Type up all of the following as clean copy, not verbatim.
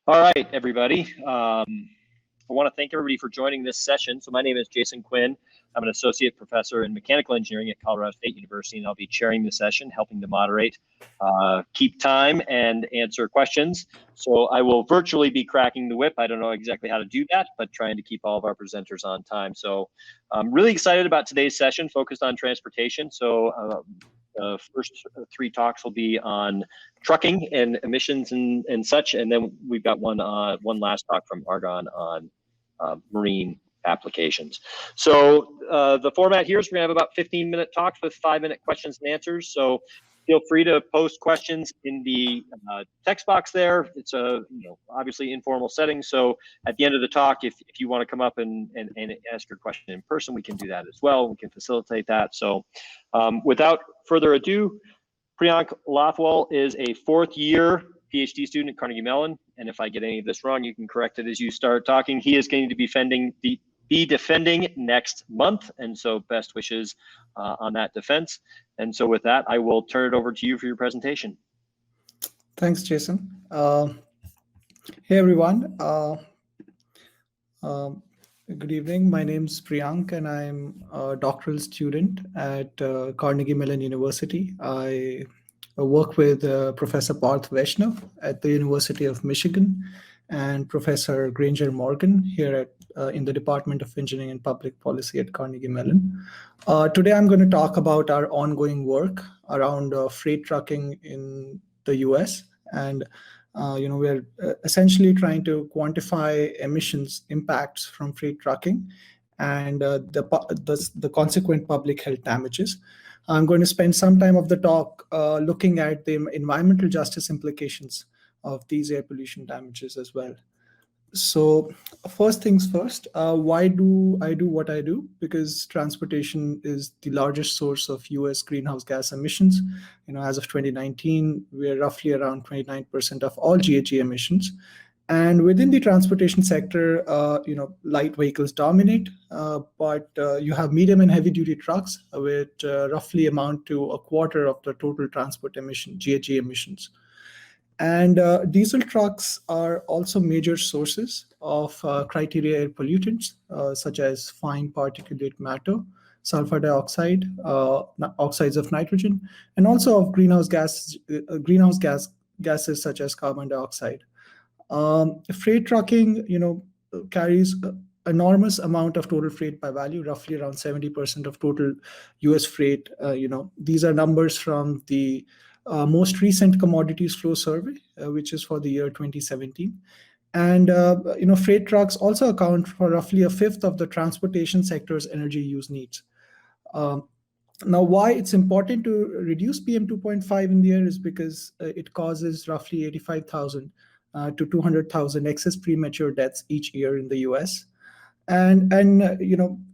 All right, everybody. I want to thank everybody for joining this session. So my name is Jason Quinn. I'm an associate professor in mechanical engineering at Colorado State University, and I'll be chairing the session, helping to moderate, keep time, and answer questions. So I will virtually be cracking the whip. I don't know exactly how to do that, but trying to keep all of our presenters on time. So I'm really excited about today's session, focused on transportation. So the first three talks will be on trucking and emissions and such, and then we've got one last talk from Argonne on marine applications. So the format here is we're gonna have about 15-minute talks with 5-minute questions and answers. So feel free to post questions in the text box there. It's a obviously informal setting. So at the end of the talk, if you want to come up and ask your question in person, we can do that as well. We can facilitate that. So without further ado, Priyank Lathwal is a 4th-year PhD student at Carnegie Mellon, and if I get any of this wrong, you can correct it as you start talking. He is going to be defending next month, and so best wishes on that defense. And so with that, I will turn it over to you for your presentation. Thanks, Jason. Hey, everyone. Good evening. My name is Priyank, and I'm a doctoral student at Carnegie Mellon University. I work with Professor Parth Vaishnav at the University of Michigan and Professor Granger Morgan here in the Department of Engineering and Public Policy at Carnegie Mellon. Today, I'm going to talk about our ongoing work around freight trucking in the US. And we're essentially trying to quantify emissions impacts from freight trucking and the consequent public health damages. I'm going to spend some time of the talk looking at the environmental justice implications of these air pollution damages as well. So first things first, why do I do what I do? Because transportation is the largest source of US greenhouse gas emissions. As of 2019, we're roughly around 29% of all GHG emissions. And within the transportation sector, light vehicles dominate, but you have medium and heavy duty trucks, which roughly amount to a quarter of the total transport GHG emissions. And diesel trucks are also major sources of criteria air pollutants, such as fine particulate matter, sulfur dioxide, oxides of nitrogen, and also of greenhouse gases such as carbon dioxide. Freight trucking, carries enormous amount of total freight by value, roughly around 70% of total US freight. These are numbers from the most recent commodities flow survey, which is for the year 2017. And, freight trucks also account for roughly a fifth of the transportation sector's energy use needs. Now, why it's important to reduce PM 2.5 in the air is because it causes roughly 85,000 to 200,000 excess premature deaths each year in the US. And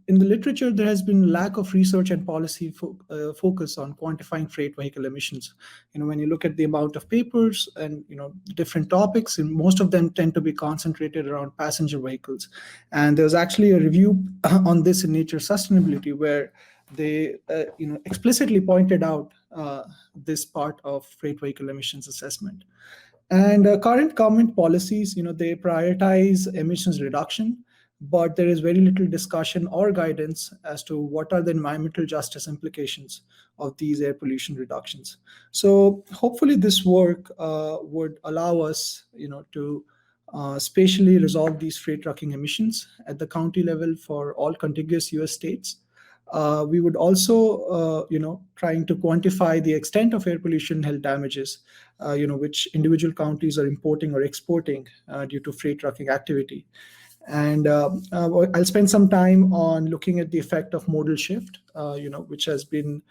in the literature, there has been lack of research and policy focus on quantifying freight vehicle emissions. When you look at the amount of papers and different topics, and most of them tend to be concentrated around passenger vehicles. And there's actually a review on this in Nature Sustainability where they explicitly pointed out this part of freight vehicle emissions assessment. And current government policies, they prioritize emissions reduction, but there is very little discussion or guidance as to what are the environmental justice implications of these air pollution reductions. So hopefully this work would allow us, to spatially resolve these freight trucking emissions at the county level for all contiguous US states. We would also, trying to quantify the extent of air pollution health damages, which individual counties are importing or exporting due to freight trucking activity. And I'll spend some time on looking at the effect of modal shift, which has been,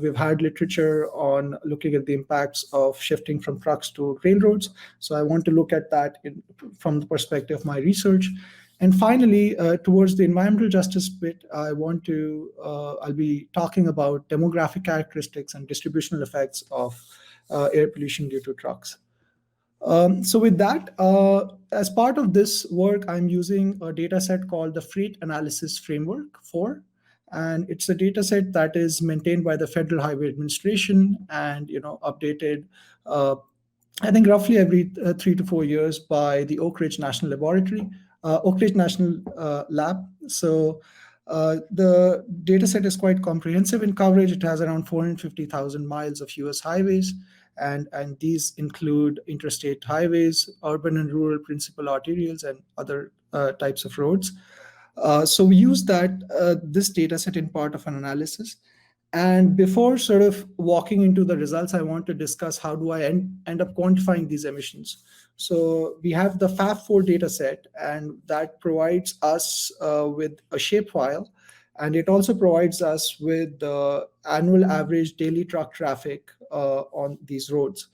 we've had literature on looking at the impacts of shifting from trucks to railroads. So I want to look at that from the perspective of my research. And finally, towards the environmental justice bit, I'll be talking about demographic characteristics and distributional effects of air pollution due to trucks. So with that, as part of this work, I'm using a data set called the Freight Analysis Framework 4. And it's a data set that is maintained by the Federal Highway Administration and updated I think roughly every 3 to 4 years by the Oak Ridge National Laboratory, Oak Ridge National Lab. So the data set is quite comprehensive in coverage. It has around 450,000 miles of US highways, and these include interstate highways, urban and rural principal arterials, and other types of roads. So we use this data set in part of an analysis. And before sort of walking into the results, I want to discuss how do I end up quantifying these emissions. So we have the FAF4 data set, and that provides us with a shapefile. And it also provides us with the annual average daily truck traffic on these roads.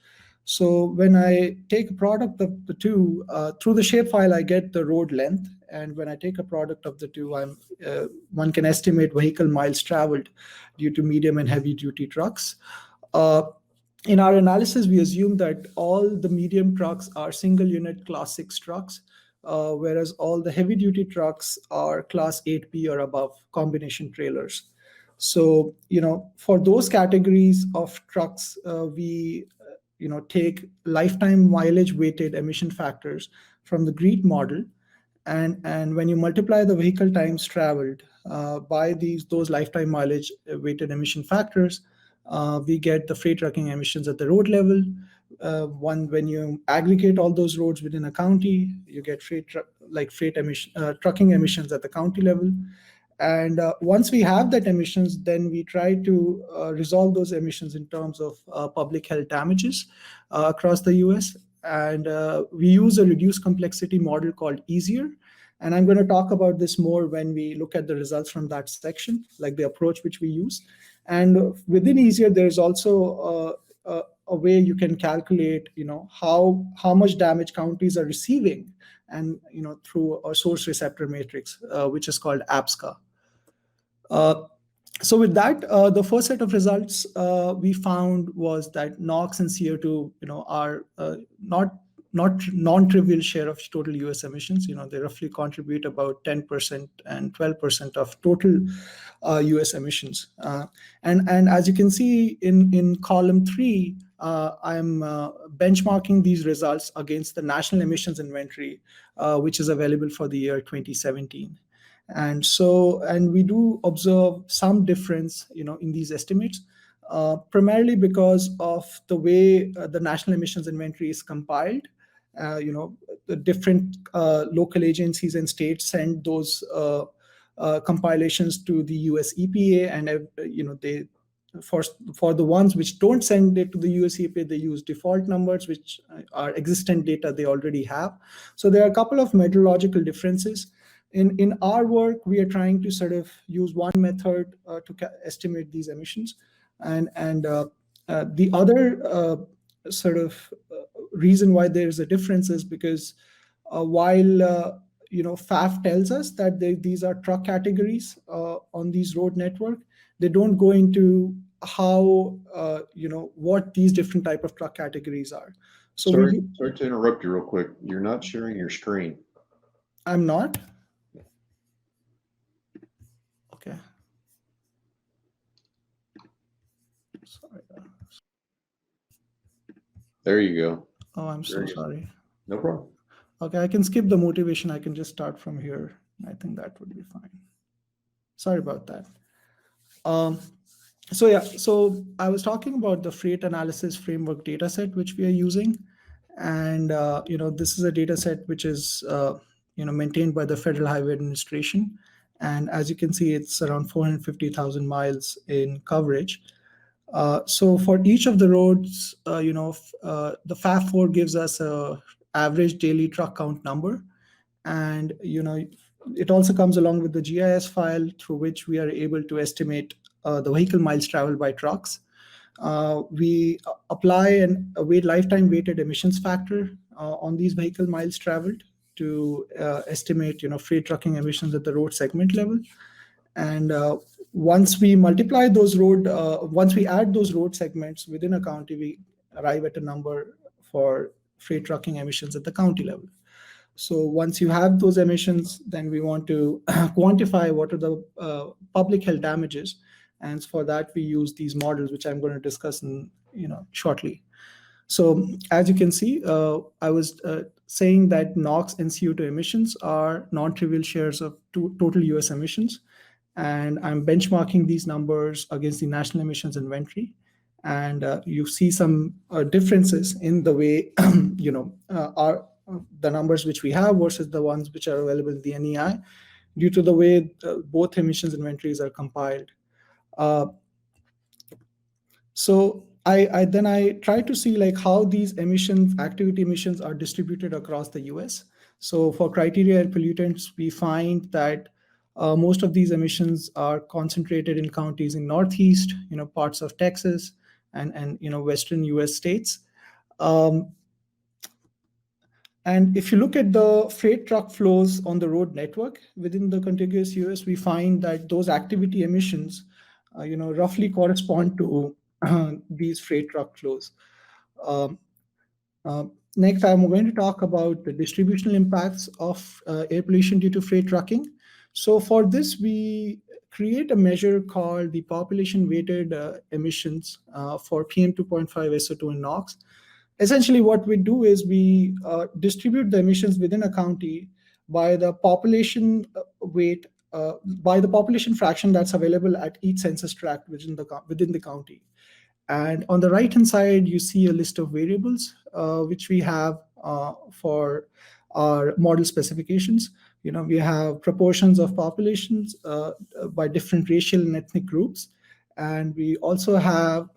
So when I take a product of the two, through the shapefile, I get the road length. And when I take a product of the two, one can estimate vehicle miles traveled due to medium and heavy duty trucks. In our analysis, we assume that all the medium trucks are single unit class 6 trucks, whereas all the heavy duty trucks are class 8B or above combination trailers. So, for those categories of trucks, we take lifetime mileage weighted emission factors from the GREET model. And when you multiply the vehicle times traveled by those lifetime mileage weighted emission factors, we get the freight trucking emissions at the road level. When you aggregate all those roads within a county, you get trucking emissions at the county level. And once we have that emissions, then we try to resolve those emissions in terms of public health damages across the US. And we use a reduced complexity model called EASIER. And I'm going to talk about this more when we look at the results from that section, like the approach which we use. And within EASIER, there's also a way you can calculate, how much damage counties are receiving, and through a source receptor matrix, which is called APSCA. So with that, the first set of results we found was that NOx and CO2, are not non-trivial share of total US emissions. They roughly contribute about 10% and 12% of total US emissions. And as you can see in column 3, I'm benchmarking these results against the national emissions inventory, which is available for the year 2017. And we do observe some difference, in these estimates, primarily because of the way the national emissions inventory is compiled. The different local agencies and states send those compilations to the US EPA, and they for the ones which don't send it to the US EPA, they use default numbers, which are existent data they already have. So there are a couple of methodological differences. In our work, we are trying to sort of use one method to estimate these emissions, and the other sort of reason why there is a difference is because while FAF tells us that these are truck categories on these road network, they don't go into how what these different type of truck categories are. So sorry to interrupt you real quick. You're not sharing your screen. I'm not. Okay. Sorry. There you go. Oh, I'm so sorry. No problem. Okay, I can skip the motivation. I can just start from here. I think that would be fine. Sorry about that. So I was talking about the freight analysis framework dataset which we are using, and this is a dataset which is maintained by the Federal Highway Administration, and as you can see, it's around 450,000 miles in coverage. So for each of the roads, the FAF4 gives us a average daily truck count number, and it also comes along with the GIS file through which we are able to estimate the vehicle miles traveled by trucks. We apply a lifetime weighted emissions factor on these vehicle miles traveled to estimate freight trucking emissions at the road segment level. And once we add those road segments within a county, we arrive at a number for freight trucking emissions at the county level. So once you have those emissions, then we want to quantify what are the public health damages. And for that, we use these models, which I'm going to discuss shortly. So as you can see, I was saying that NOx and CO2 emissions are non-trivial shares of total US emissions. And I'm benchmarking these numbers against the national emissions inventory. And you see some differences in the way, are the numbers which we have versus the ones which are available in the NEI due to the way both emissions inventories are compiled. So I try to see like how these activity emissions are distributed across the US. So for criteria and pollutants, we find that most of these emissions are concentrated in counties in Northeast, parts of Texas and Western US states. And if you look at the freight truck flows on the road network within the contiguous US, we find that those activity emissions, roughly correspond to these freight truck flows. Um, Next, I'm going to talk about the distributional impacts of air pollution due to freight trucking. So for this, we create a measure called the population-weighted emissions for PM2.5, SO2, and NOx. Essentially, what we do is we distribute the emissions within a county by the population weight, by the population fraction that's available at each census tract within the county. And on the right-hand side, you see a list of variables which we have for our model specifications. We have proportions of populations by different racial and ethnic groups. And we also have,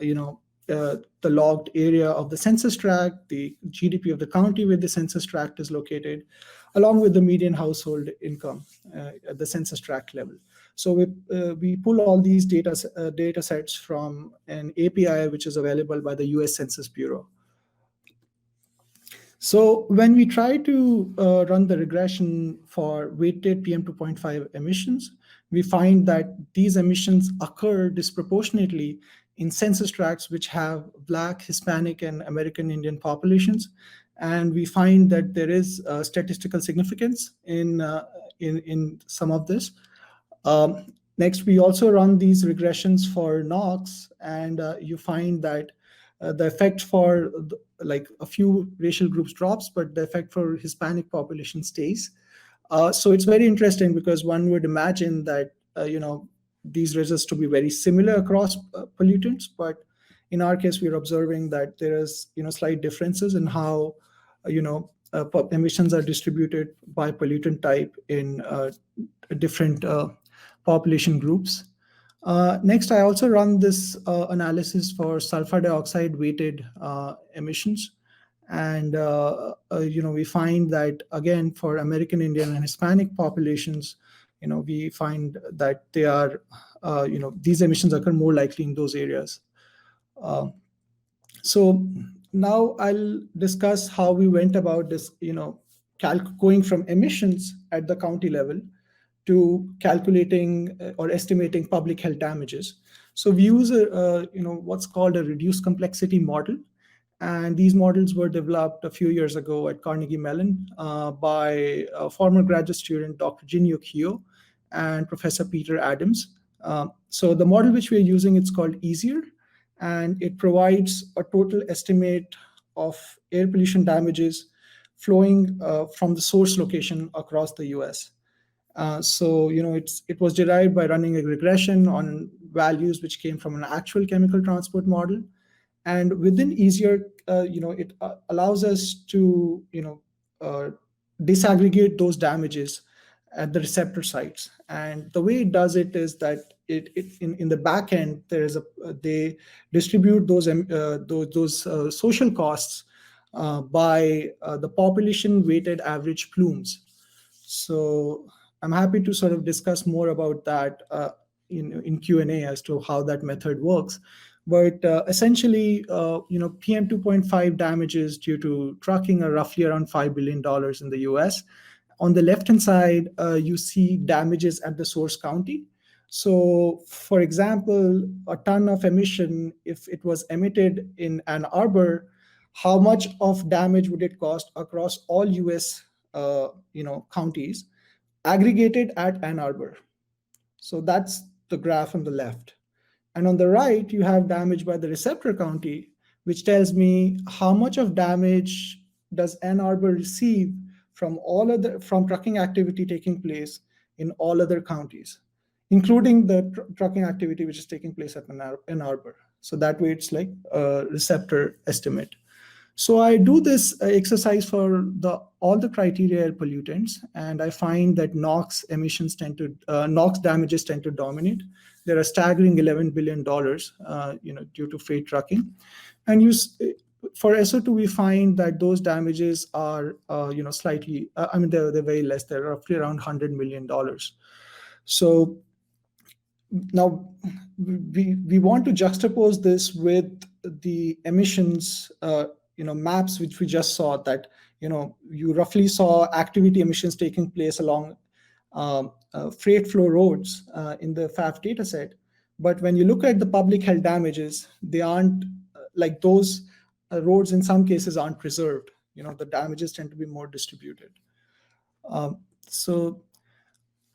the logged area of the census tract, the GDP of the county where the census tract is located, along with the median household income at the census tract level. So we pull all these data sets from an API which is available by the US Census Bureau. So when we try to run the regression for weighted PM2.5 emissions, we find that these emissions occur disproportionately in census tracts which have Black, Hispanic, and American Indian populations. And we find that there is statistical significance in some of this. Next, we also run these regressions for NOx, and you find that the effect for like a few racial groups drops, but the effect for Hispanic population stays. So it's very interesting because one would imagine that these results to be very similar across pollutants, but in our case, we're observing that there is slight differences in how emissions are distributed by pollutant type in different population groups. Next, I also run this analysis for sulfur dioxide weighted emissions. And we find that, again, for American Indian and Hispanic populations, we find that they are, these emissions occur more likely in those areas. So now I'll discuss how we went about this, going from emissions at the county level to calculating or estimating public health damages. So we use what's called a reduced complexity model. And these models were developed a few years ago at Carnegie Mellon by a former graduate student, Dr. Jinyo Kyo, and Professor Peter Adams. So the model which we're using, it's called EASIER, and it provides a total estimate of air pollution damages flowing from the source location across the US. So it was derived by running a regression on values which came from an actual chemical transport model. And within EASIER, it allows us to disaggregate those damages at the receptor sites. And the way it does it is that in the back end they distribute those social costs by the population weighted average plumes. So I'm happy to sort of discuss more about that in Q&A as to how that method works. But essentially, PM 2.5 damages due to trucking are roughly around $5 billion in the US. On the left-hand side, you see damages at the source county. So, for example, a ton of emission, if it was emitted in Ann Arbor, how much of damage would it cost across all US counties aggregated at Ann Arbor? So that's the graph on the left. And on the right, you have damage by the receptor county, which tells me how much of damage does Ann Arbor receive from from trucking activity taking place in all other counties, including the trucking activity which is taking place at Ann Arbor. So that way it's like a receptor estimate. So I do this exercise for all the criteria air pollutants, and I find that NOx NOx damages tend to dominate. There are staggering $11 billion, due to freight trucking, and for SO2 we find that those damages are, slightly. They're very less. They're roughly around $100 million. So now we want to juxtapose this with the emissions maps which we just saw, that you roughly saw activity emissions taking place along freight flow roads in the FAF data set. But when you look at the public health damages, they aren't like those roads in some cases aren't preserved. The damages tend to be more distributed. So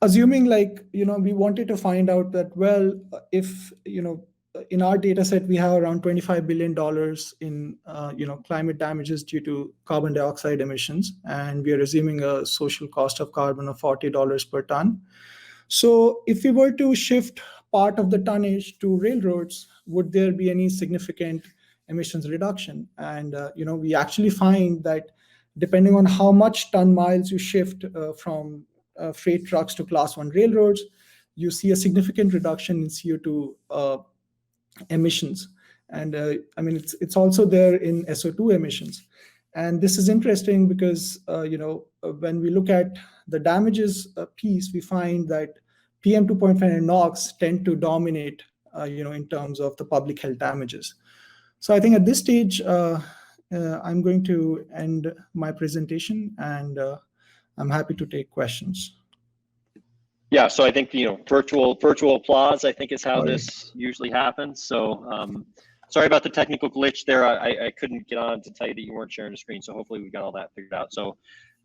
assuming we wanted to find out that, well, if in our data set we have around $25 billion in climate damages due to carbon dioxide emissions, and we are assuming a social cost of carbon of $40 per ton. So if we were to shift part of the tonnage to railroads, would there be any significant emissions reduction? And we actually find that depending on how much ton miles you shift from freight trucks to class 1 railroads, you see a significant reduction in CO2 emissions. And it's also there in SO2 emissions. And this is interesting because when we look at the damages piece, we find that PM 2.5 and NOx tend to dominate in terms of the public health damages. So I think at this stage I'm going to end my presentation, and I'm happy to take questions. Yeah, so I think virtual applause, I think, is how this usually happens. So sorry about the technical glitch there. I couldn't get on to tell you that you weren't sharing the screen. So hopefully we got all that figured out. So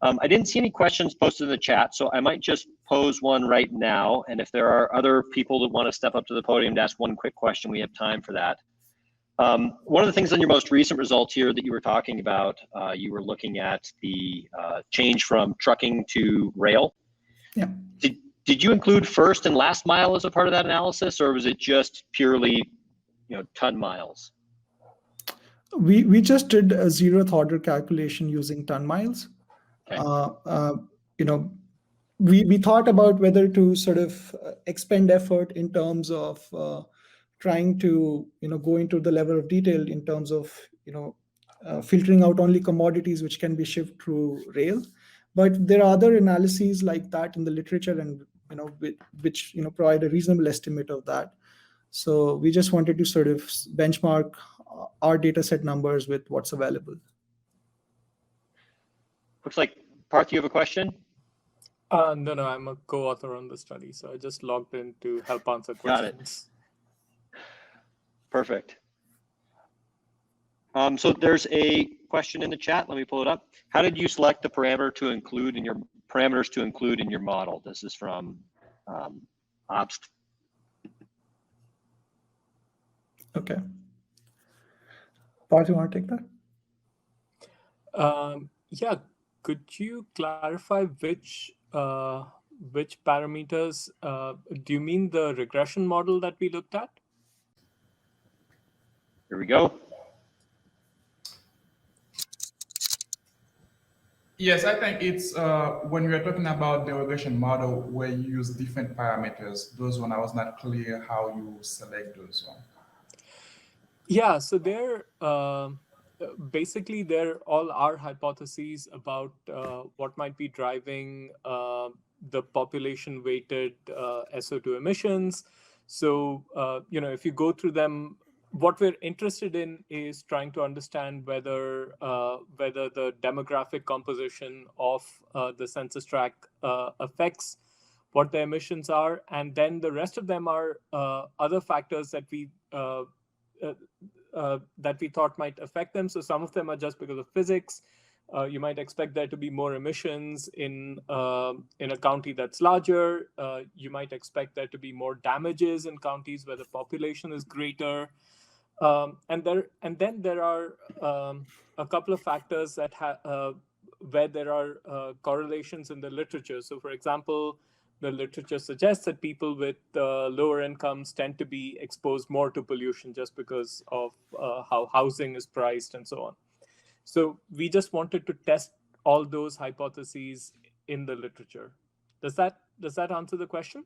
I didn't see any questions posted in the chat, so I might just pose one right now. And if there are other people that want to step up to the podium to ask one quick question, we have time for that. One of the things in your most recent results here that you were talking about, you were looking at the change from trucking to rail. Yeah. Did you include first and last mile as a part of that analysis, or was it just purely, ton miles? We just did a zeroth order calculation using ton miles. Okay. We thought about whether to sort of expend effort in terms of trying to go into the level of detail in terms of filtering out only commodities which can be shipped through rail. But there are other analyses like that in the literature, and which provide a reasonable estimate of that. So we just wanted to sort of benchmark our data set numbers with what's available. Looks like Parth, you have a question? No, I'm a co-author on the study, so I just logged in to help answer questions. Got it. Perfect. So there's a question in the chat. Let me pull it up. How did you select the parameters to include in your model? This is from Obst. Okay. Parth, you want to take that? Yeah. Could you clarify which parameters? Do you mean the regression model that we looked at? Here we go. Yes, I think it's when we are talking about the regression model where you use different parameters, those one I was not clear how you select those one. Yeah, so they're basically they're all our hypotheses about what might be driving the population weighted SO2 emissions. So if you go through them, what we're interested in is trying to understand whether the demographic composition of the census tract affects what the emissions are, and then the rest of them are other factors that we thought might affect them. So some of them are just because of physics. You might expect there to be more emissions in a county that's larger. You might expect there to be more damages in counties where the population is greater. and then there are a couple of factors that where there are correlations in the literature. So, for example, the literature suggests that people with lower incomes tend to be exposed more to pollution just because of how housing is priced and so on. So we just wanted to test all those hypotheses in the literature. Does that answer the question?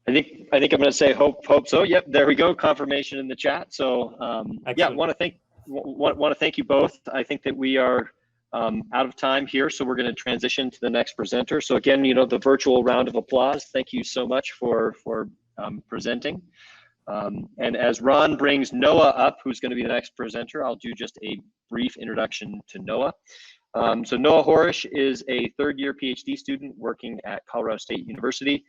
I think I'm going to say hope so. Yep, there we go. Confirmation in the chat. So yeah, want to thank you both. I think that we are out of time here, so we're going to transition to the next presenter. So again, the virtual round of applause. Thank you so much for presenting. And as Ron brings Noah up, who's going to be the next presenter, I'll do just a brief introduction to Noah. So Noah Horesh is a third-year PhD student working at Colorado State University.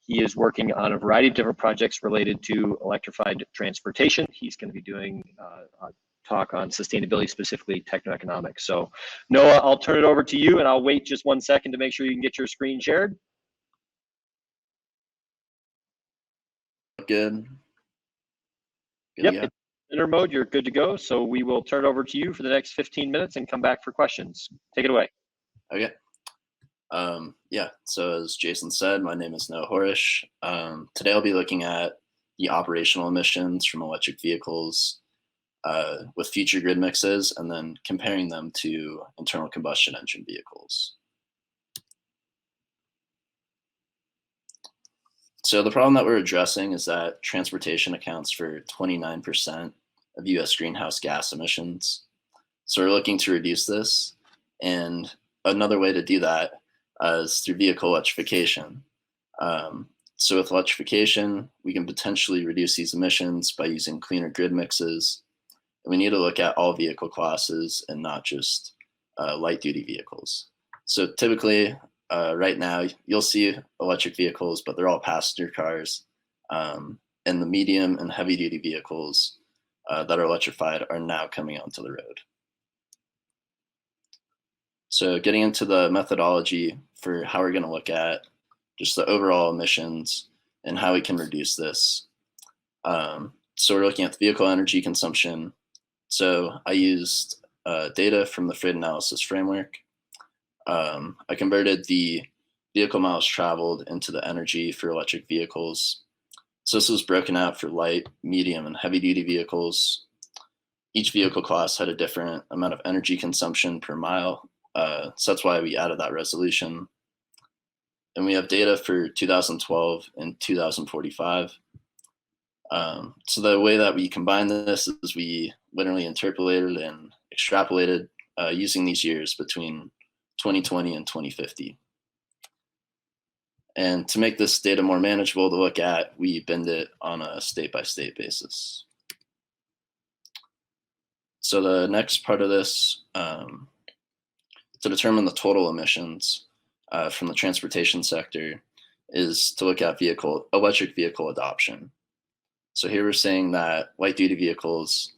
He is working on a variety of different projects related to electrified transportation. He's going to be doing a talk on sustainability, specifically techno-economic. So Noah, I'll turn it over to you, and I'll wait just 1 second to make sure you can get your screen shared. Good. Yep, yeah. Enter mode, you're good to go. So we will turn it over to you for the next 15 minutes and come back for questions. Take it away. Okay. Yeah, so as Jason said, my name is Noah Horesh. Today I'll be looking at the operational emissions from electric vehicles with future grid mixes and then comparing them to internal combustion engine vehicles. So the problem that we're addressing is that transportation accounts for 29% of US greenhouse gas emissions. So we're looking to reduce this, and another way to do that is through vehicle electrification. So with electrification, we can potentially reduce these emissions by using cleaner grid mixes. And we need to look at all vehicle classes and not just light duty vehicles. So typically, right now, you'll see electric vehicles, but they're all passenger cars. And the medium and heavy duty vehicles that are electrified are now coming onto the road. So getting into the methodology for how we're going to look at just the overall emissions and how we can reduce this. So we're looking at the vehicle energy consumption. So I used data from the freight analysis framework. I converted the vehicle miles traveled into the energy for electric vehicles. So this was broken out for light, medium, and heavy duty vehicles. Each vehicle class had a different amount of energy consumption per mile. So that's why we added that resolution. And we have data for 2012 and 2045. So the way that we combine this is we literally interpolated and extrapolated using these years between 2020 and 2050. And to make this data more manageable to look at, we bend it on a state-by-state basis. So the next part of this, to determine the total emissions from the transportation sector, is to look at electric vehicle adoption. So here we're saying that light-duty vehicles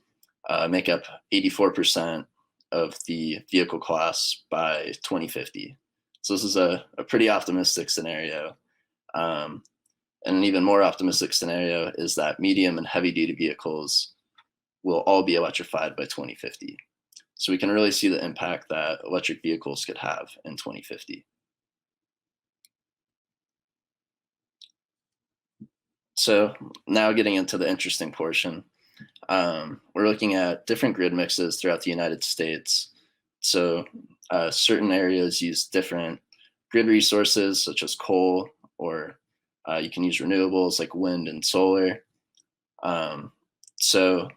make up 84% of the vehicle class by 2050. So this is a pretty optimistic scenario. And an even more optimistic scenario is that medium and heavy-duty vehicles will all be electrified by 2050. So we can really see the impact that electric vehicles could have in 2050. So now getting into the interesting portion, we're looking at different grid mixes throughout the United States. So certain areas use different grid resources, such as coal, or you can use renewables like wind and solar. So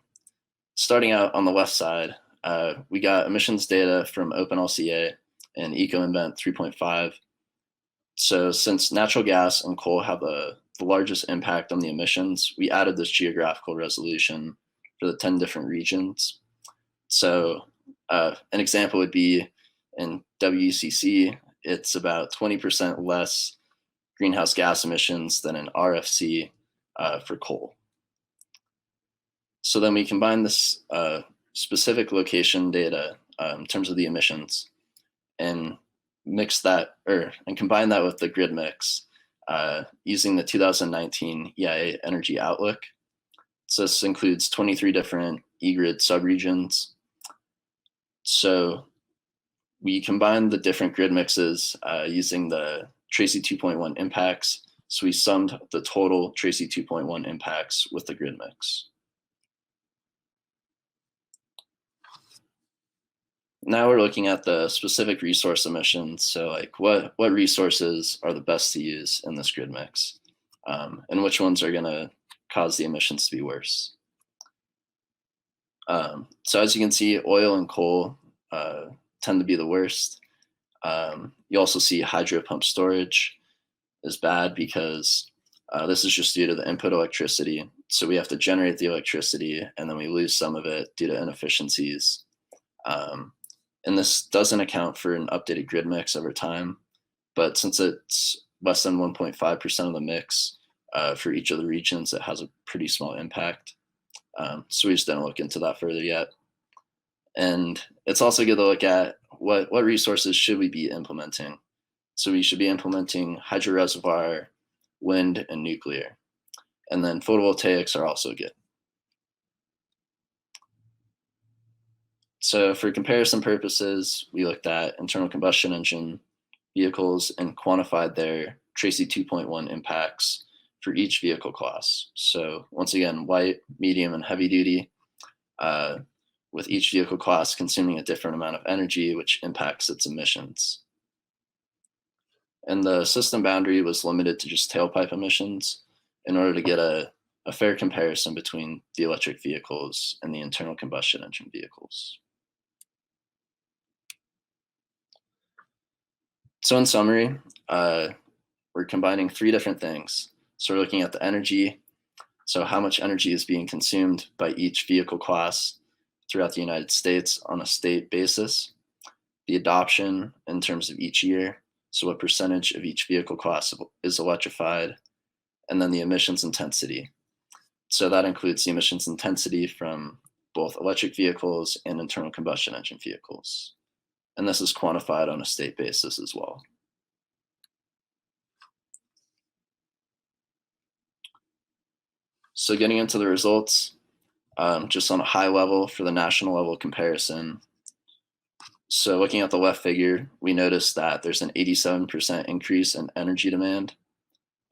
starting out on the left side, we got emissions data from OpenLCA and EcoInvent 3.5. So since natural gas and coal have the largest impact on the emissions, we added this geographical resolution for the 10 different regions. So an example would be in WCC, it's about 20% less greenhouse gas emissions than in RFC for coal. So then we combine this specific location data in terms of the emissions and mix that, and combine that with the grid mix using the 2019 EIA Energy Outlook. So this includes 23 different eGrid subregions. So we combined the different grid mixes using the Tracy 2.1 impacts. So we summed the total Tracy 2.1 impacts with the grid mix. Now we're looking at the specific resource emissions. So like what resources are the best to use in this grid mix, and which ones are gonna cause the emissions to be worse. So as you can see, oil and coal tend to be the worst. You also see hydro pump storage is bad because this is just due to the input electricity. So we have to generate the electricity and then we lose some of it due to inefficiencies. And this doesn't account for an updated grid mix over time, but since it's less than 1.5% of the mix for each of the regions, it has a pretty small impact. So we just didn't look into that further yet. And it's also good to look at what resources should we be implementing. So we should be implementing hydro reservoir, wind, and nuclear. And then photovoltaics are also good. So for comparison purposes, we looked at internal combustion engine vehicles and quantified their Tracy 2.1 impacts for each vehicle class. So once again, light, medium, and heavy duty, with each vehicle class consuming a different amount of energy, which impacts its emissions. And the system boundary was limited to just tailpipe emissions in order to get a fair comparison between the electric vehicles and the internal combustion engine vehicles. So in summary, we're combining three different things. So we're looking at the energy, so how much energy is being consumed by each vehicle class throughout the United States on a state basis, the adoption in terms of each year, so what percentage of each vehicle class is electrified, and then the emissions intensity. So that includes the emissions intensity from both electric vehicles and internal combustion engine vehicles. And this is quantified on a state basis as well. So getting into the results, just on a high level for the national level comparison. So looking at the left figure, we noticed that there's an 87% increase in energy demand,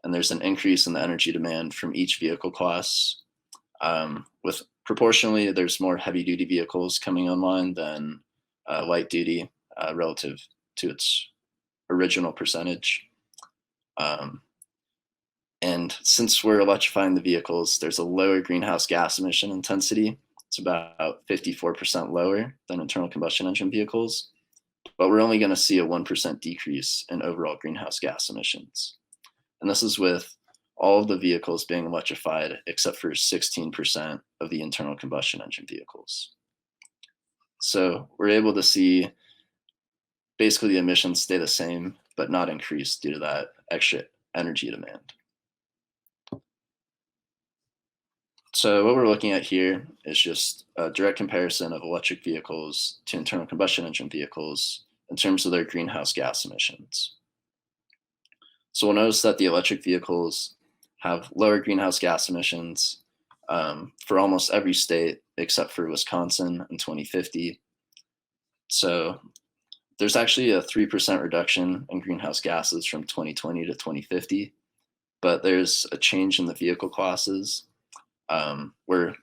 and there's an increase in the energy demand from each vehicle class. With proportionally, there's more heavy duty vehicles coming online than light duty relative to its original percentage. And since we're electrifying the vehicles, there's a lower greenhouse gas emission intensity. It's about 54% lower than internal combustion engine vehicles, but we're only going to see a 1% decrease in overall greenhouse gas emissions. And this is with all of the vehicles being electrified except for 16% of the internal combustion engine vehicles. So we're able to see basically the emissions stay the same, but not increase due to that extra energy demand. So what we're looking at here is just a direct comparison of electric vehicles to internal combustion engine vehicles in terms of their greenhouse gas emissions. So we'll notice that the electric vehicles have lower greenhouse gas emissions for almost every state except for Wisconsin in 2050. So there's actually a 3% reduction in greenhouse gases from 2020 to 2050, but there's a change in the vehicle classes where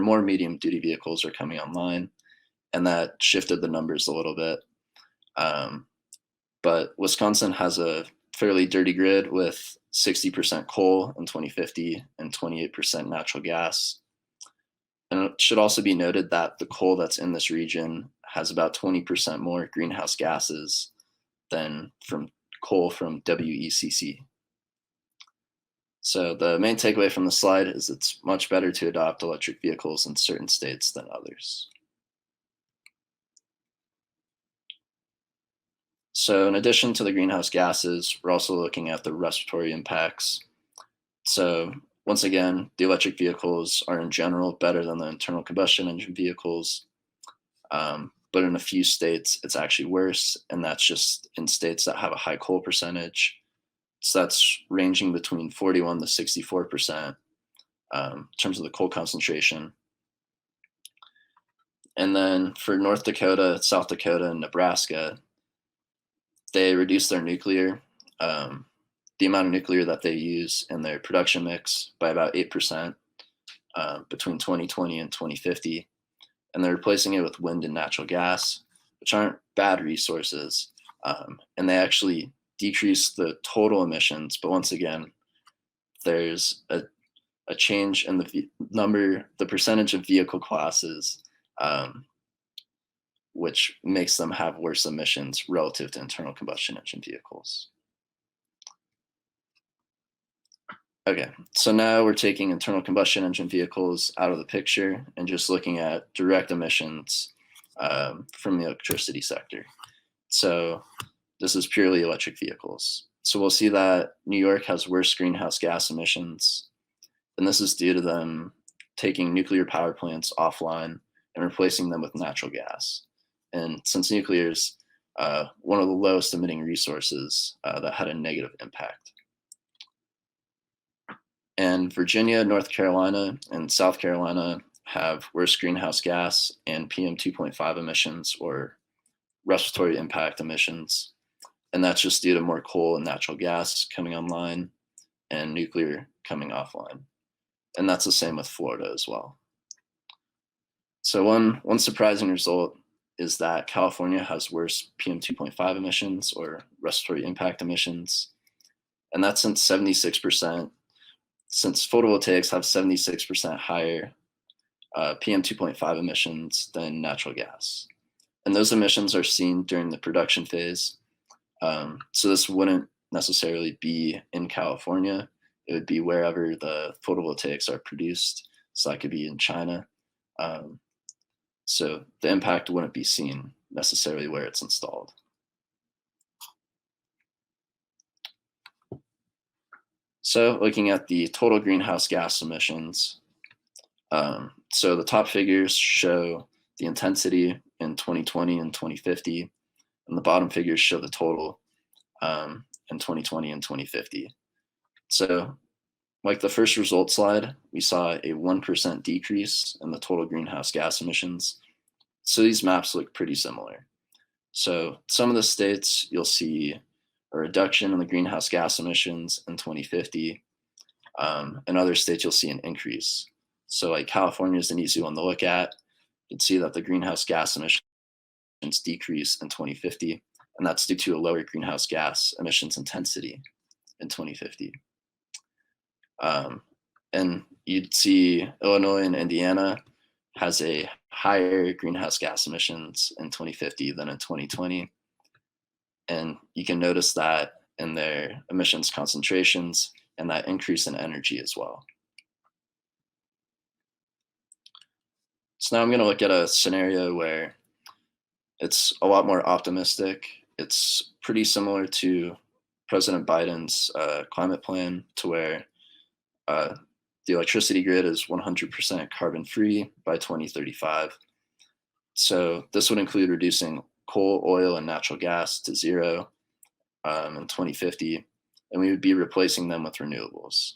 more medium duty vehicles are coming online, and that shifted the numbers a little bit. But Wisconsin has a fairly dirty grid with 60% coal in 2050 and 28% natural gas. And it should also be noted that the coal that's in this region has about 20% more greenhouse gases than from coal from WECC. So the main takeaway from the slide is it's much better to adopt electric vehicles in certain states than others. So in addition to the greenhouse gases, we're also looking at the respiratory impacts. So once again, the electric vehicles are in general better than the internal combustion engine vehicles, but in a few states, it's actually worse, and that's just in states that have a high coal percentage. So that's ranging between 41 to 64% in terms of the coal concentration. And then for North Dakota, South Dakota, and Nebraska, they reduced their nuclear, the amount of nuclear that they use in their production mix by about 8% between 2020 and 2050. And they're replacing it with wind and natural gas, which aren't bad resources. And they actually decrease the total emissions. But once again, there's a change in the percentage of vehicle classes, which makes them have worse emissions relative to internal combustion engine vehicles. Okay, so now we're taking internal combustion engine vehicles out of the picture and just looking at direct emissions from the electricity sector. So this is purely electric vehicles. So we'll see that New York has worse greenhouse gas emissions, and this is due to them taking nuclear power plants offline and replacing them with natural gas. And since nuclear is one of the lowest emitting resources, that had a negative impact. And Virginia, North Carolina, and South Carolina have worse greenhouse gas and PM2.5 emissions, or respiratory impact emissions. And that's just due to more coal and natural gas coming online and nuclear coming offline. And that's the same with Florida as well. So one surprising result is that California has worse PM2.5 emissions, or respiratory impact emissions. And that's since photovoltaics have 76% higher PM2.5 emissions than natural gas. And those emissions are seen during the production phase. So this wouldn't necessarily be in California. It would be wherever the photovoltaics are produced. So that could be in China. So the impact wouldn't be seen necessarily where it's installed. So looking at the total greenhouse gas emissions, so the top figures show the intensity in 2020 and 2050, and the bottom figures show the total in 2020 and 2050. So like the first result slide, we saw a 1% decrease in the total greenhouse gas emissions. So these maps look pretty similar. So some of the states, you'll see a reduction in the greenhouse gas emissions in 2050. In other states, you'll see an increase. So like California is an easy one to look at. You can see that the greenhouse gas emissions decrease in 2050, and that's due to a lower greenhouse gas emissions intensity in 2050. And you'd see Illinois and Indiana has a higher greenhouse gas emissions in 2050 than in 2020. And you can notice that in their emissions concentrations and that increase in energy as well. So now I'm going to look at a scenario where it's a lot more optimistic. It's pretty similar to President Biden's climate plan, to where the electricity grid is 100% carbon free by 2035. So this would include reducing coal, oil, and natural gas to zero in 2050, and we would be replacing them with renewables.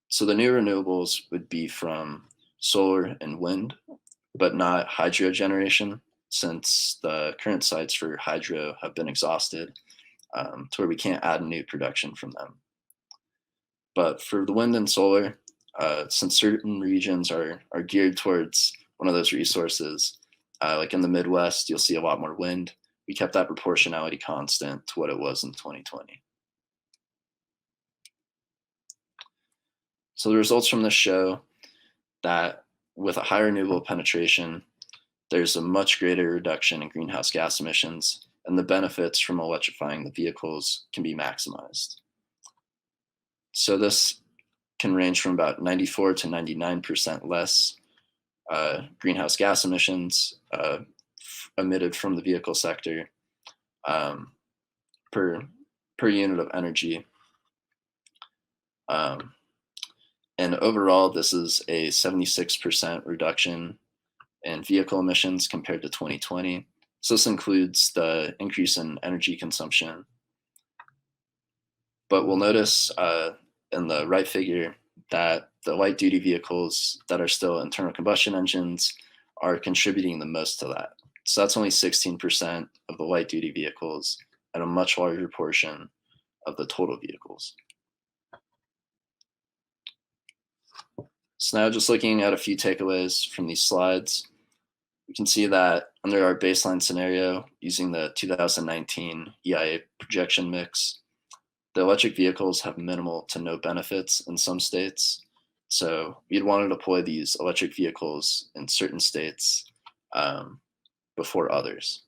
So the new renewables would be from solar and wind, but not hydro generation, since the current sites for hydro have been exhausted, to where we can't add new production from them. But for the wind and solar, since certain regions are geared towards one of those resources, like in the Midwest, you'll see a lot more wind. We kept that proportionality constant to what it was in 2020. So the results from this show that with a high renewable penetration, there's a much greater reduction in greenhouse gas emissions, and the benefits from electrifying the vehicles can be maximized. So this can range from about 94 to 99% less greenhouse gas emissions emitted from the vehicle sector per unit of energy. And overall, this is a 76% reduction in vehicle emissions compared to 2020. So this includes the increase in energy consumption. but we'll notice in the right figure that the light duty vehicles that are still internal combustion engines are contributing the most to that. So that's only 16% of the light duty vehicles and a much larger portion of the total vehicles. So now just looking at a few takeaways from these slides, we can see that under our baseline scenario using the 2019 EIA projection mix, the electric vehicles have minimal to no benefits in some states. So we'd want to deploy these electric vehicles in certain states before others.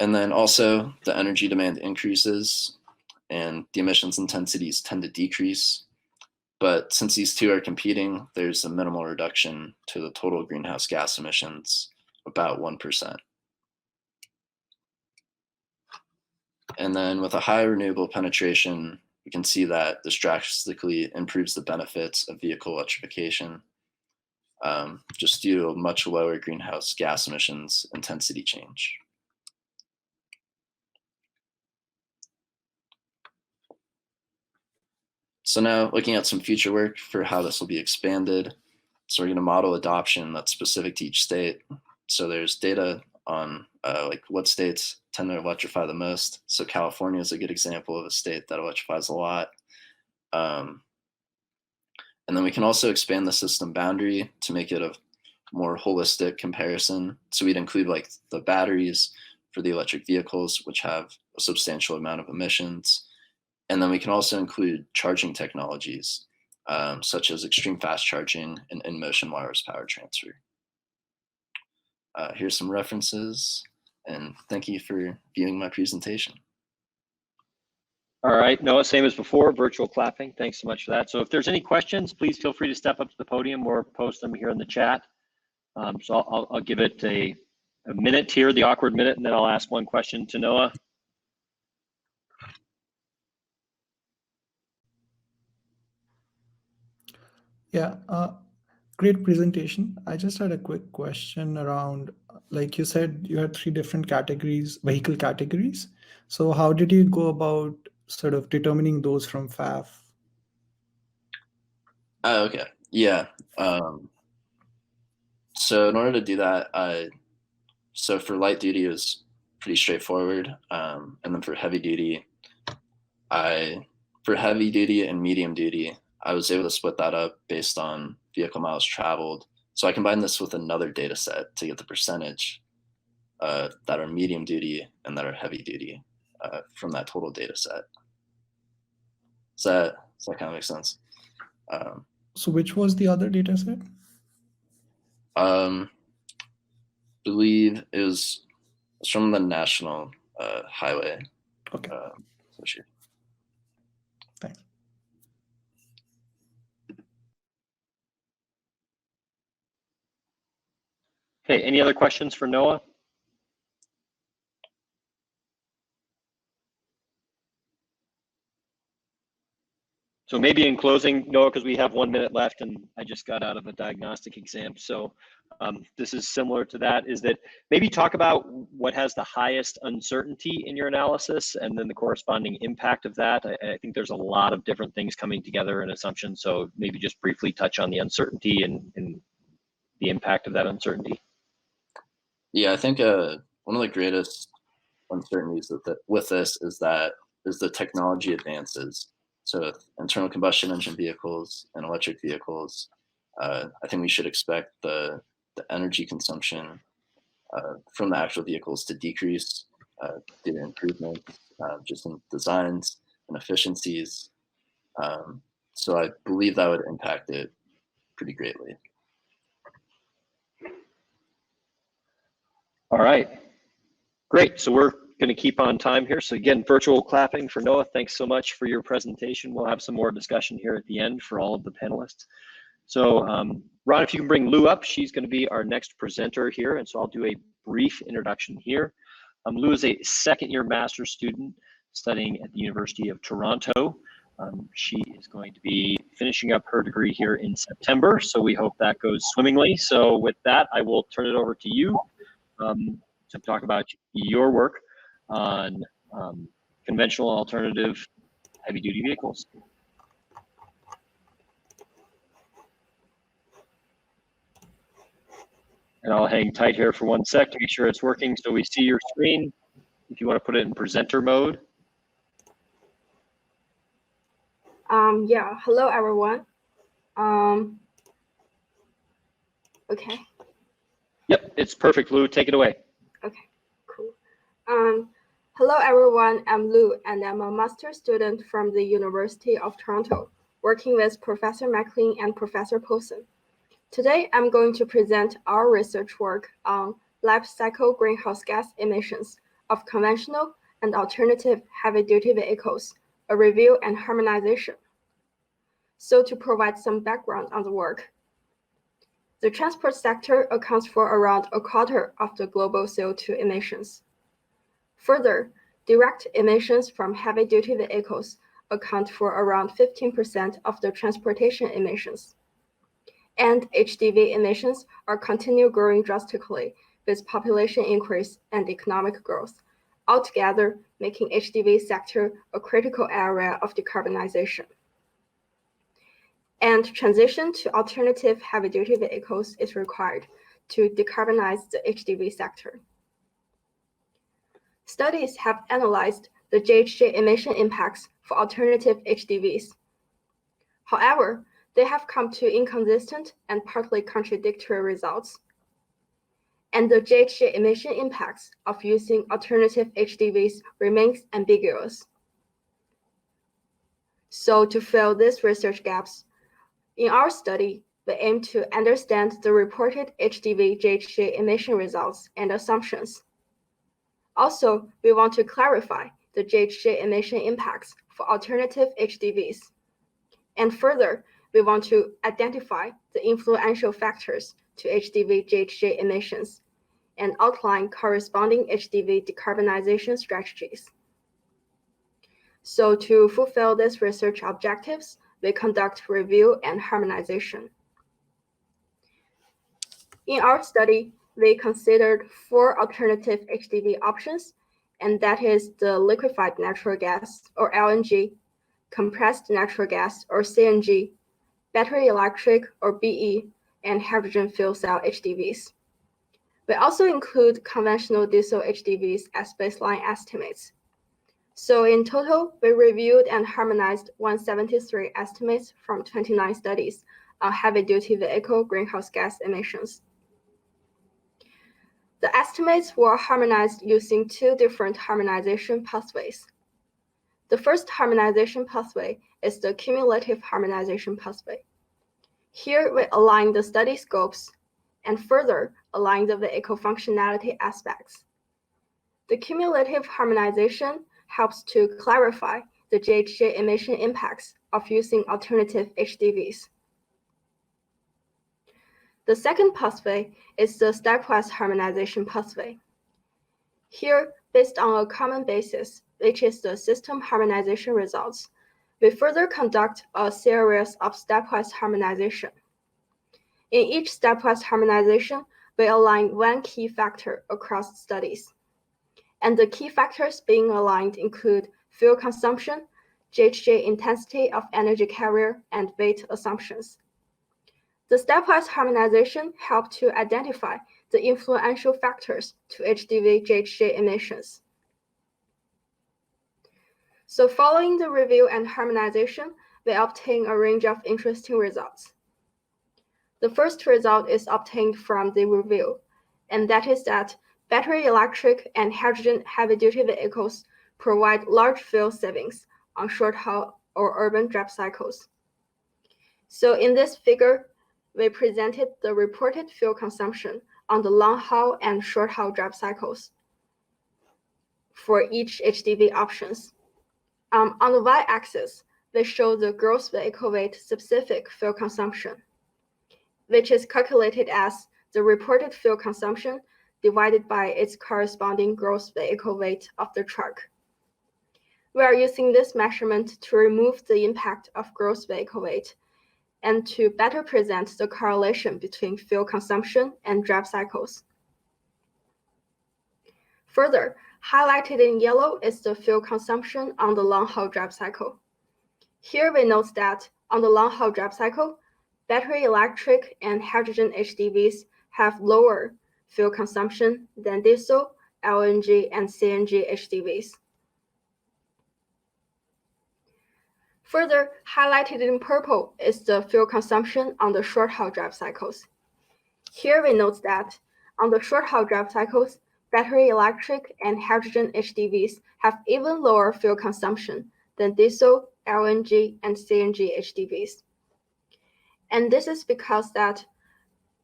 And then also the energy demand increases and the emissions intensities tend to decrease. But since these two are competing, there's a minimal reduction to the total greenhouse gas emissions, about 1%. And then with a high renewable penetration, we can see that this drastically improves the benefits of vehicle electrification, just due to a much lower greenhouse gas emissions intensity change. So now looking at some future work for how this will be expanded. So we're going to model adoption that's specific to each state. So there's data on like what states tend to electrify the most. So California is a good example of a state that electrifies a lot. And then we can also expand the system boundary to make it a more holistic comparison. So we'd include like the batteries for the electric vehicles, which have a substantial amount of emissions. And then we can also include charging technologies, such as extreme fast charging and in-motion wireless power transfer. Here's some references, and thank you for viewing my presentation. All right, Noah, same as before, virtual clapping. Thanks so much for that. So if there's any questions, please feel free to step up to the podium or post them here in the chat. So I'll give it a minute here, the awkward minute, and then I'll ask one question to Noah. Yeah, great presentation. I just had a quick question around, like you said, you had 3 different categories, vehicle categories. So how did you go about sort of determining those from FAF? Okay, yeah. So in order to do that, so for light duty, it was pretty straightforward. And then for heavy duty, for heavy duty and medium duty, I was able to split that up based on vehicle miles traveled. So I combined this with another data set to get the percentage that are medium duty and that are heavy duty from that total data set. Does that kind of make sense? So which was the other data set? Believe it was from the National Highway. Okay. Association. Thanks. Okay, any other questions for Noah? So maybe in closing, Noah, because we have 1 minute left and I just got out of a diagnostic exam. So this is similar to that, is that maybe talk about what has the highest uncertainty in your analysis and then the corresponding impact of that. I think there's a lot of different things coming together in assumptions. So maybe just briefly touch on the uncertainty and the impact of that uncertainty. Yeah, I think one of the greatest uncertainties with this is the technology advances. So with internal combustion engine vehicles and electric vehicles, I think we should expect the energy consumption from the actual vehicles to decrease due to improvements just in designs and efficiencies. So I believe that would impact it pretty greatly. All right, great. So we're going to keep on time here. So again, virtual clapping for Noah. Thanks so much for your presentation. We'll have some more discussion here at the end for all of the panelists. So Ron, if you can bring Lou up, she's going to be our next presenter here. And so I'll do a brief introduction here. Lou is a second-year master's student studying at the University of Toronto. She is going to be finishing up her degree here in September. So we hope that goes swimmingly. So with that, I will turn it over to you to talk about your work on conventional alternative heavy-duty vehicles. And I'll hang tight here for 1 sec to make sure it's working so we see your screen. If you want to put it in presenter mode. Yeah, hello everyone. Okay. Yep, it's perfect, Lou. Take it away. Okay, cool. Hello everyone, I'm Lou and I'm a master's student from the University of Toronto, working with Professor McLean and Professor Poulsen. Today, I'm going to present our research work on life cycle greenhouse gas emissions of conventional and alternative heavy-duty vehicles, a review and harmonization. So to provide some background on the work, the transport sector accounts for around a quarter of the global CO2 emissions. Further, direct emissions from heavy-duty vehicles account for around 15% of the transportation emissions. And HDV emissions are continue growing drastically with population increase and economic growth, altogether making HDV sector a critical area of decarbonization. And transition to alternative heavy-duty vehicles is required to decarbonize the HDV sector. Studies have analyzed the GHG emission impacts for alternative HDVs. However, they have come to inconsistent and partly contradictory results. And the GHG emission impacts of using alternative HDVs remains ambiguous. So to fill these research gaps, in our study, we aim to understand the reported HDV GHG emission results and assumptions. Also, we want to clarify the GHG emission impacts for alternative HDVs. And further, we want to identify the influential factors to HDV GHG emissions and outline corresponding HDV decarbonization strategies. So to fulfill these research objectives, we conduct review and harmonization. In our study, we considered 4 alternative HDV options, and that is the liquefied natural gas, or LNG, compressed natural gas, or CNG, battery electric, or BE, and hydrogen fuel cell HDVs. We also include conventional diesel HDVs as baseline estimates. So in total, we reviewed and harmonized 173 estimates from 29 studies on heavy-duty vehicle greenhouse gas emissions. The estimates were harmonized using 2 different harmonization pathways. The first harmonization pathway is the cumulative harmonization pathway. Here, we align the study scopes and further align the vehicle functionality aspects. The cumulative harmonization helps to clarify the GHG emission impacts of using alternative HDVs. The second pathway is the stepwise harmonization pathway. Here, based on a common basis, which is the system harmonization results, we further conduct a series of stepwise harmonization. In each stepwise harmonization, we align 1 key factor across studies. And the key factors being aligned include fuel consumption, GHG intensity of energy carrier, and weight assumptions. The stepwise harmonization helped to identify the influential factors to HDV GHG emissions. So following the review and harmonization, we obtain a range of interesting results. The first result is obtained from the review, and that is that battery electric and hydrogen heavy-duty vehicles provide large fuel savings on short-haul or urban drive cycles. So in this figure, we presented the reported fuel consumption on the long-haul and short-haul drive cycles for each HDV options. On the y-axis, we show the gross vehicle weight specific fuel consumption, which is calculated as the reported fuel consumption divided by its corresponding gross vehicle weight of the truck. We are using this measurement to remove the impact of gross vehicle weight and to better present the correlation between fuel consumption and drive cycles. Further, highlighted in yellow is the fuel consumption on the long-haul drive cycle. Here we note that on the long-haul drive cycle, battery electric and hydrogen HDVs have lower fuel consumption than diesel, LNG, and CNG HDVs. Further, highlighted in purple is the fuel consumption on the short-haul drive cycles. Here we note that on the short-haul drive cycles, battery electric and hydrogen HDVs have even lower fuel consumption than diesel, LNG, and CNG HDVs. And this is because that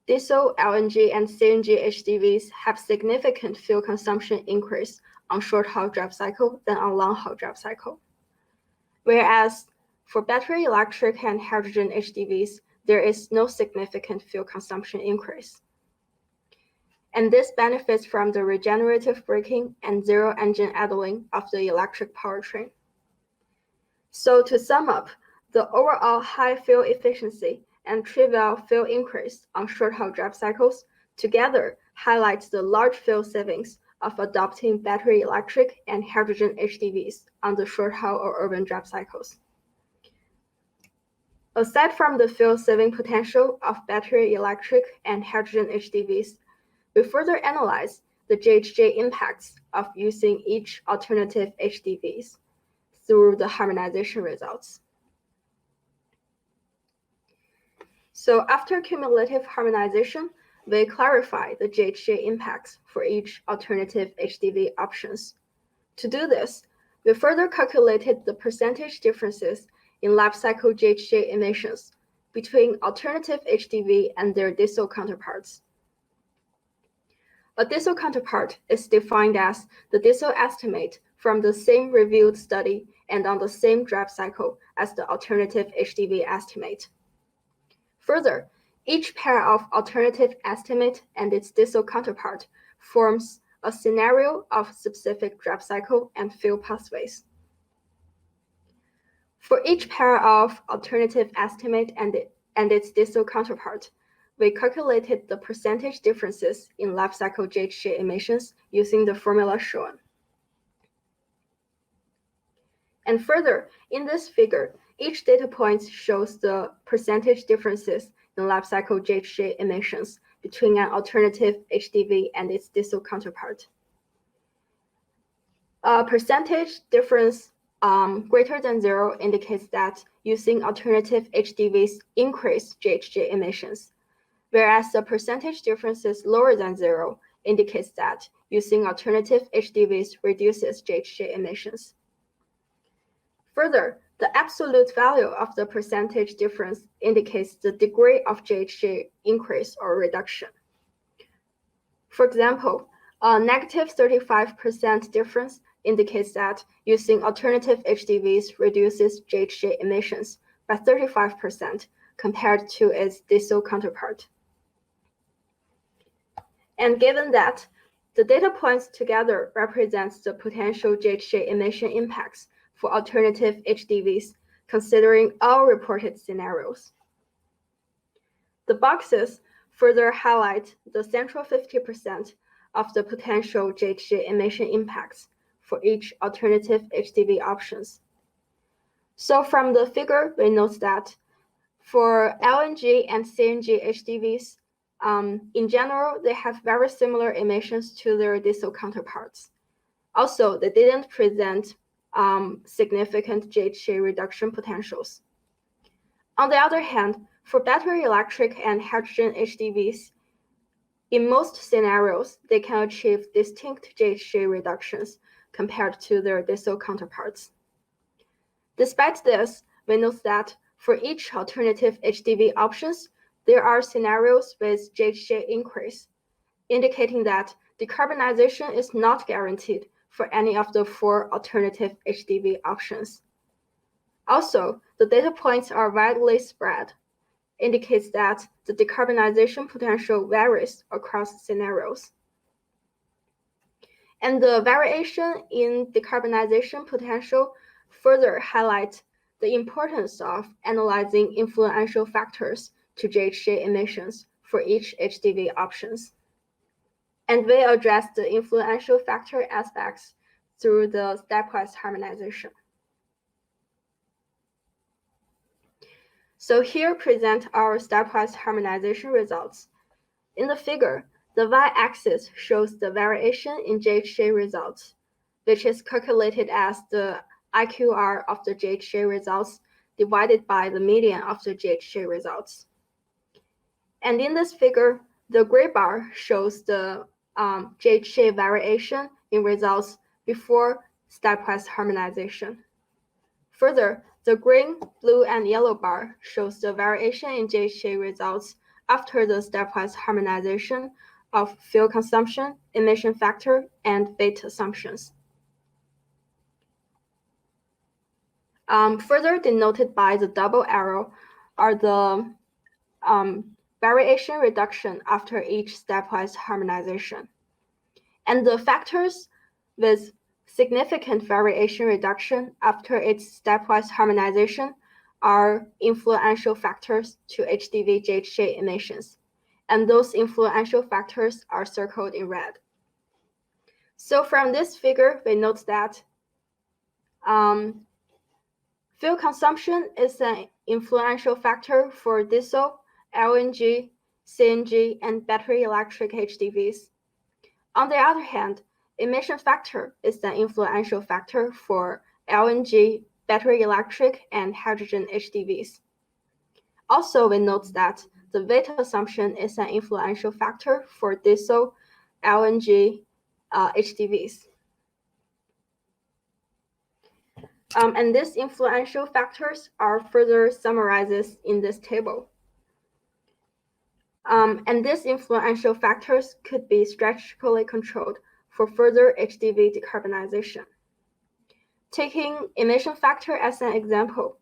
diesel, LNG, and CNG HDVs have significant fuel consumption increase on short-haul drive cycle than on long-haul drive cycle. Whereas for battery electric and hydrogen HDVs, there is no significant fuel consumption increase. And this benefits from the regenerative braking and zero engine idling of the electric powertrain. So to sum up, the overall high fuel efficiency and trivial fuel increase on short-haul drive cycles together highlights the large fuel savings of adopting battery electric and hydrogen HDVs on the short-haul or urban drive cycles. Aside from the fuel saving potential of battery electric and hydrogen HDVs, we further analyze the GHG impacts of using each alternative HDVs through the harmonization results. So after cumulative harmonization, we clarify the GHG impacts for each alternative HDV options. To do this, we further calculated the percentage differences in life cycle GHG emissions between alternative HDV and their diesel counterparts. A diesel counterpart is defined as the diesel estimate from the same reviewed study and on the same drive cycle as the alternative HDV estimate. Further, each pair of alternative estimate and its diesel counterpart forms a scenario of specific drive cycle and fuel pathways. For each pair of alternative estimate and its diesel counterpart, we calculated the percentage differences in life cycle GHG emissions using the formula shown. And further, in this figure, each data point shows the percentage differences in life cycle GHG emissions between an alternative HDV and its diesel counterpart. A percentage difference greater than 0 indicates that using alternative HDVs increase GHG emissions, whereas the percentage differences lower than 0 indicates that using alternative HDVs reduces GHG emissions. Further, the absolute value of the percentage difference indicates the degree of GHG increase or reduction. For example, a negative 35% difference indicates that using alternative HDVs reduces GHG emissions by 35% compared to its diesel counterpart. And given that the data points together represents the potential GHG emission impacts for alternative HDVs, considering all reported scenarios. The boxes further highlight the central 50% of the potential GHG emission impacts for each alternative HDV options. So from the figure, we note that for LNG and CNG HDVs, in general, they have very similar emissions to their diesel counterparts. Also, they didn't present significant GHG reduction potentials. On the other hand, for battery electric and hydrogen HDVs, in most scenarios, they can achieve distinct GHG reductions compared to their diesel counterparts. Despite this, we note that for each alternative HDV options, there are scenarios with GHG increase, indicating that decarbonization is not guaranteed for any of the 4 alternative HDV options. Also, the data points are widely spread, indicates that the decarbonization potential varies across scenarios. And the variation in decarbonization potential further highlights the importance of analyzing influential factors to GHG emissions for each HDV options. and we address the influential factor aspects through the stepwise harmonization. So here present our stepwise harmonization results. In the figure, the y-axis shows the variation in JHJ results, which is calculated as the IQR of the JHJ results divided by the median of the JHJ results. And in this figure, the gray bar shows the JHJ variation in results before stepwise harmonization. Further, the green, blue, and yellow bar shows the variation in JHJ results after the stepwise harmonization of fuel consumption, emission factor, and weight assumptions. Further denoted by the double arrow are the variation reduction after each stepwise harmonization. And the factors with significant variation reduction after its stepwise harmonization are influential factors to HDV JHJ emissions. And those influential factors are circled in red. So from this figure, we note that fuel consumption is an influential factor for diesel, LNG, CNG, and battery electric HDVs. On the other hand, emission factor is an influential factor for LNG, battery electric, and hydrogen HDVs. Also, we note that the weight assumption is an influential factor for diesel, LNG, HDVs. And these influential factors are further summarized in this table. And these influential factors could be strategically controlled for further HDV decarbonization. Taking emission factor as an example,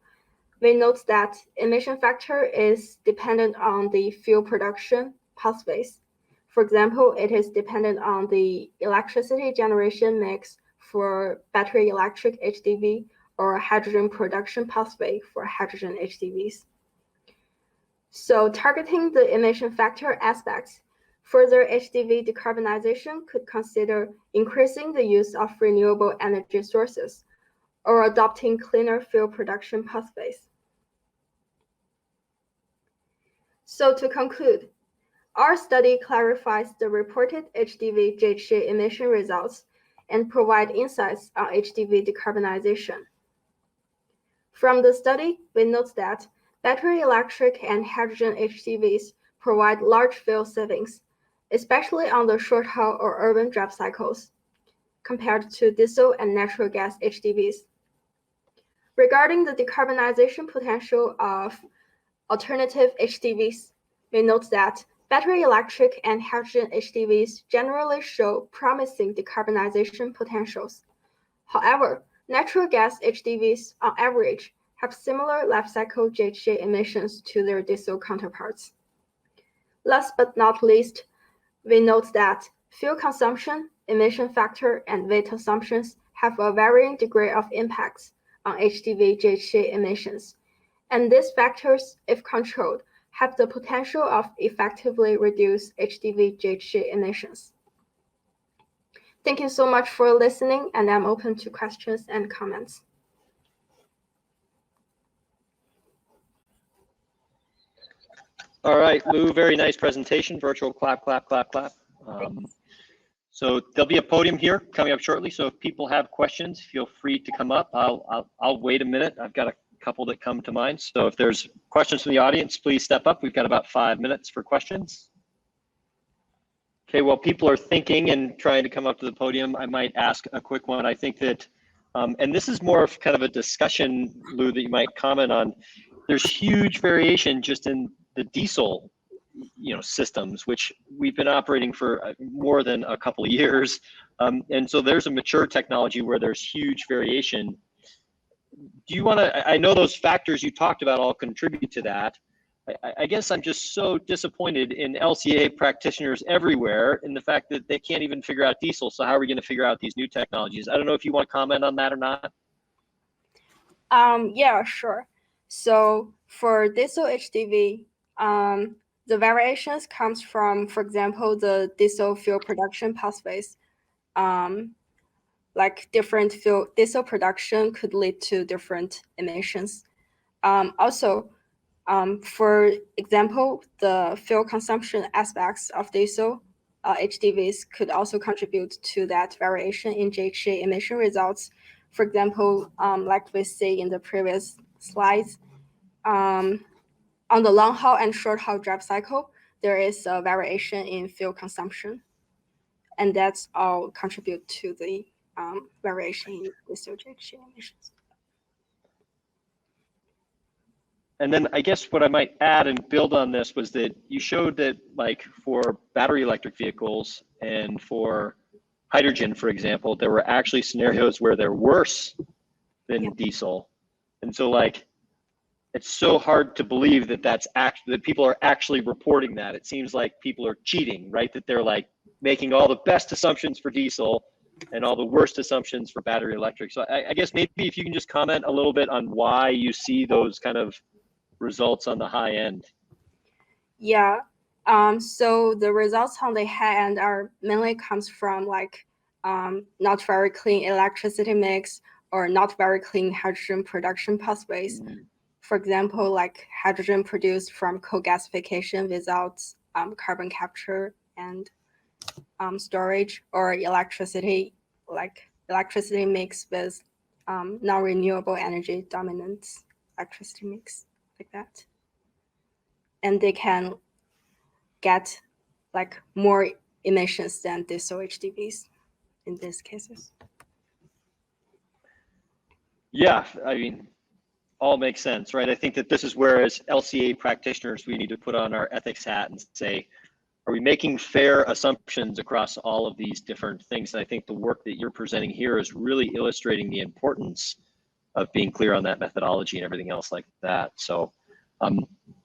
we note that emission factor is dependent on the fuel production pathways. For example, it is dependent on the electricity generation mix for battery electric HDV or hydrogen production pathway for hydrogen HDVs. So targeting the emission factor aspects, further HDV decarbonization could consider increasing the use of renewable energy sources or adopting cleaner fuel production pathways. So to conclude, our study clarifies the reported HDV JHJ emission results and provide insights on HDV decarbonization. From the study, we note that battery electric and hydrogen HDVs provide large fuel savings, especially on the short-haul or urban drive cycles, compared to diesel and natural gas HDVs. Regarding the decarbonization potential of alternative HDVs, we note that battery electric and hydrogen HDVs generally show promising decarbonization potentials. However, natural gas HDVs, on average, have similar life cycle JHJ emissions to their diesel counterparts. Last but not least, we note that fuel consumption, emission factor, and weight assumptions have a varying degree of impacts on HDV JHJ emissions, and these factors, if controlled, have the potential of effectively reduce HDV JHJ emissions. Thank you so much for listening, and I'm open to questions and comments. All right, Lou, very nice presentation. Virtual clap, clap, clap, clap. So there'll be a podium here coming up shortly. So if people have questions, feel free to come up. I'll wait a minute. I've got a couple that come to mind. So if there's questions from the audience, please step up. We've got about 5 minutes for questions. Okay, while people are thinking and trying to come up to the podium, I might ask a quick one. I think that, and this is more of kind of a discussion, Lou, that you might comment on. There's huge variation just in the diesel, systems, which we've been operating for more than a couple of years. And so there's a mature technology where there's huge variation. Do you want to, I know those factors you talked about all contribute to that. I guess I'm just so disappointed in LCA practitioners everywhere in the fact that they can't even figure out diesel. So how are we going to figure out these new technologies? I don't know if you want to comment on that or not. Yeah, sure. So for diesel HDV, The variations comes from, for example, the diesel fuel production pathways. Like different diesel production could lead to different emissions. Also, for example, the fuel consumption aspects of diesel HDVs could also contribute to that variation in GHG emission results. For example, like we see in the previous slides, on the long haul and short haul drive cycle, there is a variation in fuel consumption, and that's all contribute to the variation in diesel GHG emissions. And then I guess what I might add and build on this was that you showed that, like, for battery electric vehicles and for hydrogen, for example, there were actually scenarios where they're worse than diesel. And so, like, it's so hard to believe that that people are actually reporting that. It seems like people are cheating, right? That they're like making all the best assumptions for diesel and all the worst assumptions for battery electric. So I guess maybe if you can just comment a little bit on why you see those kind of results on the high end. Yeah. So the results on the high end are mainly comes from like not very clean electricity mix or not very clean hydrogen production pathways. For example, like hydrogen produced from co-gasification without carbon capture and storage, or electricity mix with non-renewable energy dominant electricity mix, like that. And they can get like more emissions than diesel HDVs in these cases. Yeah, I mean, all makes sense, right? I think that this is where, as LCA practitioners, we need to put on our ethics hat and say, are we making fair assumptions across all of these different things? And I think the work that you're presenting here is really illustrating the importance of being clear on that methodology and everything else like that. So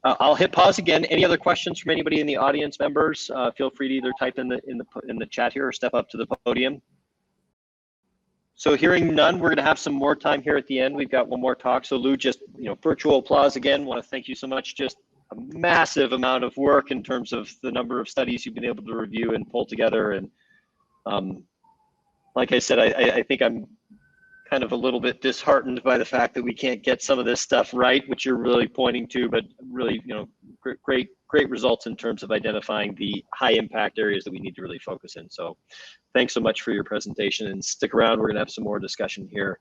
I'll hit pause again. Any other questions from anybody in the audience, members? Feel free to either type in the chat here or step up to the podium. So hearing none, we're going to have some more time here at the end. We've got one more talk. So Lou, just virtual applause again. Want to thank you so much. Just a massive amount of work in terms of the number of studies you've been able to review and pull together. And like I said, I think I'm kind of a little bit disheartened by the fact that we can't get some of this stuff right, which you're really pointing to, but really, great results in terms of identifying the high impact areas that we need to really focus in. So thanks so much for your presentation, and stick around. We're going to have some more discussion here